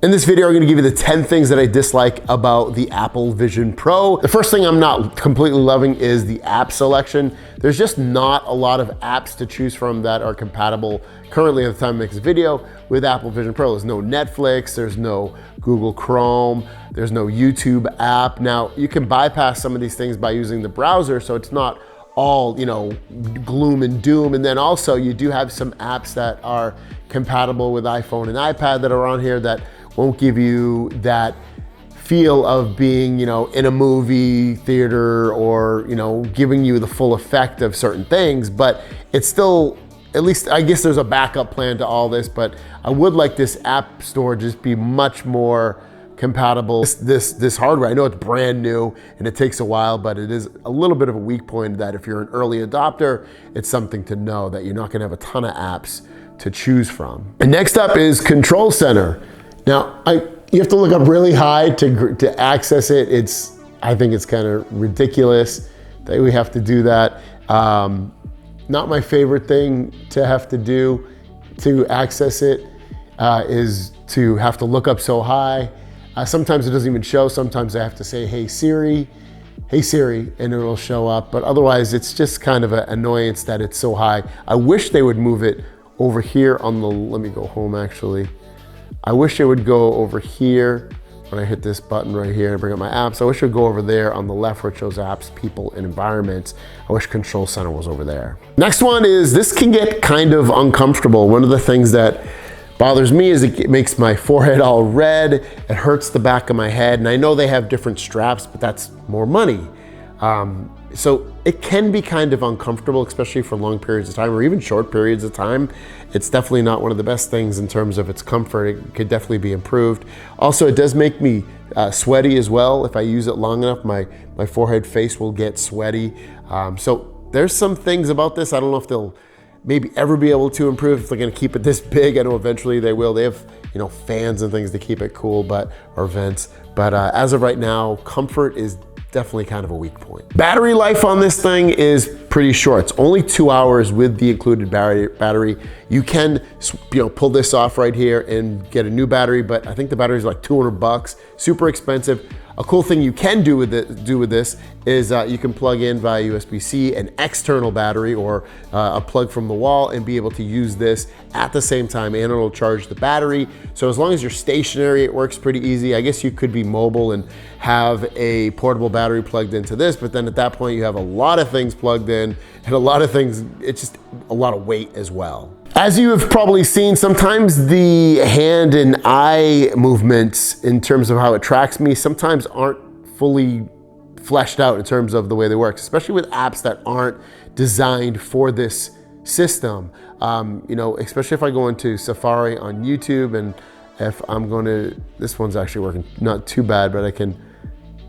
In this video, I'm gonna give you the 10 things that I dislike about the Apple Vision Pro. The first thing I'm not completely loving is the app selection. There's just not a lot of apps to choose from that are compatible currently at the time I make this video with Apple Vision Pro. There's no Netflix, there's no Google Chrome, there's no YouTube app. Now, you can bypass some of these things by using the browser, so it's not all, gloom and doom. And then also you do have some apps that are compatible with iPhone and iPad that are on here that won't give you that feel of being, in a movie theater or, giving you the full effect of certain things, but it's still, at least I guess there's a backup plan to all this, but I would like this app store just be much more compatible. This hardware, I know it's brand new and it takes a while, but it is a little bit of a weak point that if you're an early adopter, it's something to know that you're not gonna have a ton of apps to choose from. And next up is Control Center. Now, you have to look up really high to access it. I think it's kind of ridiculous that we have to do that. Not my favorite thing to have to do to access it is to have to look up so high. Sometimes it doesn't even show. Sometimes I have to say, hey Siri, and it'll show up. But otherwise, it's just kind of an annoyance that it's so high. I wish they would move it over here on the, let me go home actually. I wish it would go over here when I hit this button right here and bring up my apps. I wish it would go over there on the left where it shows apps, people, and environments. I wish Control Center was over there. Next one is, this can get kind of uncomfortable. One of the things that bothers me is it makes my forehead all red. It hurts the back of my head. And I know they have different straps, but that's more money. So it can be kind of uncomfortable, especially for long periods of time or even short periods of time. It's definitely not one of the best things in terms of its comfort. It could definitely be improved. Also, it does make me sweaty as well. If I use it long enough, my forehead face will get sweaty. So there's some things about this. I don't know if they'll maybe ever be able to improve, if they're gonna keep it this big. I know eventually they will. They have fans and things to keep it cool, or vents. But as of right now, comfort is definitely kind of a weak point. Battery life on this thing is pretty short. It's only 2 hours with the included battery. You can pull this off right here and get a new battery, but I think the battery is like 200 bucks, super expensive. A cool thing you can do with this is you can plug in via USB-C an external battery or a plug from the wall and be able to use this at the same time, and it'll charge the battery. So as long as you're stationary, it works pretty easy. I guess you could be mobile and have a portable battery plugged into this, but then at that point you have a lot of things plugged in and a lot of things, it's just a lot of weight as well. As you have probably seen, sometimes the hand and eye movements in terms of how it tracks me sometimes aren't fully fleshed out in terms of the way they work, especially with apps that aren't designed for this system. Especially if I go into Safari on YouTube, and if I'm going to, this one's actually working not too bad, but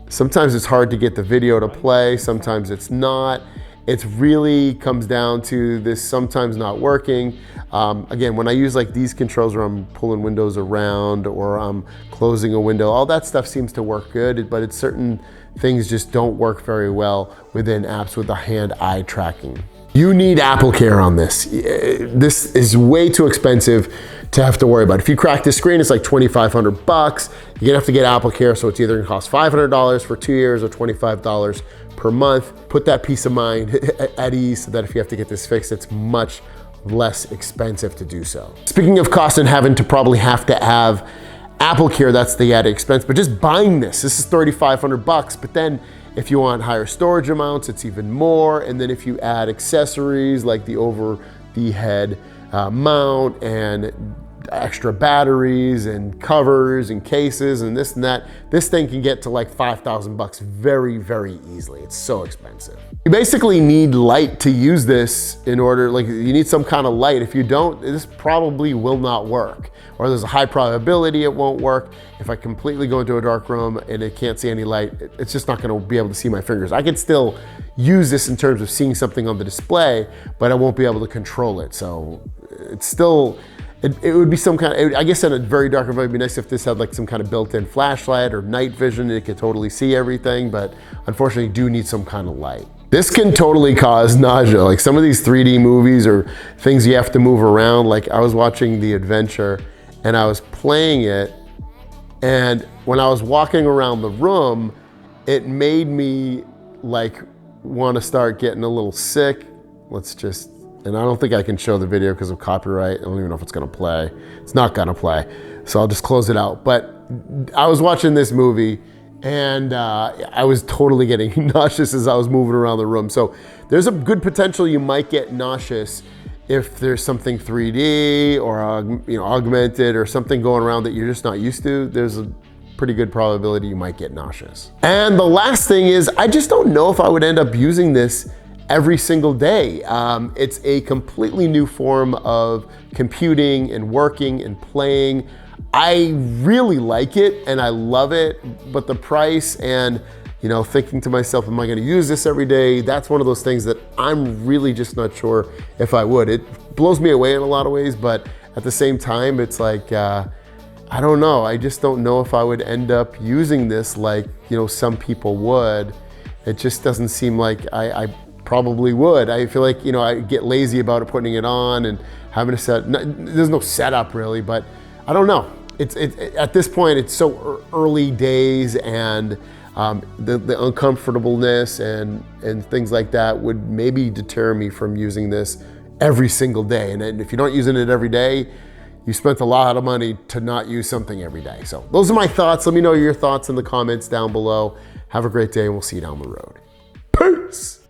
sometimes it's hard to get the video to play, sometimes it's not. It really comes down to this sometimes not working. Again, when I use like these controls where I'm pulling windows around or I'm closing a window, all that stuff seems to work good, but it's certain things just don't work very well within apps with the hand-eye tracking. You need Apple Care on this. This is way too expensive to have to worry about. If you crack the screen, it's like 2,500 bucks. You're gonna have to get Apple Care, so it's either gonna cost $500 for 2 years or $25 per month. Put that peace of mind at ease so that if you have to get this fixed, it's much less expensive to do so. Speaking of cost and having to probably have to have Apple Care, that's the added expense, but just buying this is 3,500 bucks, but then if you want higher storage amounts, it's even more. And then if you add accessories like the over the head mount and extra batteries and covers and cases and this and that, this thing can get to like 5,000 bucks very, very easily. It's so expensive. You basically need light to use this in order, you need some kind of light. If you don't, this probably will not work, or there's a high probability it won't work. If I completely go into a dark room and it can't see any light, it's just not gonna be able to see my fingers. I can still use this in terms of seeing something on the display, but I won't be able to control it. So it's still, it would be some kind of, I guess in a very dark room, it'd be nice if this had like some kind of built-in flashlight or night vision. It could totally see everything, but unfortunately you do need some kind of light. This can totally cause nausea. Like some of these 3D movies or things you have to move around. Like I was watching The Adventure and I was playing it And when I was walking around the room, it made me like want to start getting a little sick. And I don't think I can show the video because of copyright. I don't even know if it's gonna play. It's not gonna play, so I'll just close it out. But I was watching this movie and I was totally getting nauseous as I was moving around the room. So there's a good potential you might get nauseous if there's something 3D or augmented or something going around that you're just not used to. There's a pretty good probability you might get nauseous. And the last thing is, I just don't know if I would end up using this every single day. It's a completely new form of computing and working and playing. I really like it and I love it, but the price and thinking to myself, am I gonna use this every day? That's one of those things that I'm really just not sure if I would. It blows me away in a lot of ways, but at the same time, it's like, I don't know. I just don't know if I would end up using this like, some people would. It just doesn't seem like I probably would. I feel like, I get lazy about it, putting it on and having to there's no setup really, but I don't know. At this point, it's so early days and the uncomfortableness and things like that would maybe deter me from using this every single day. And if you're not using it every day, you spent a lot of money to not use something every day. So those are my thoughts. Let me know your thoughts in the comments down below. Have a great day and we'll see you down the road. Peace.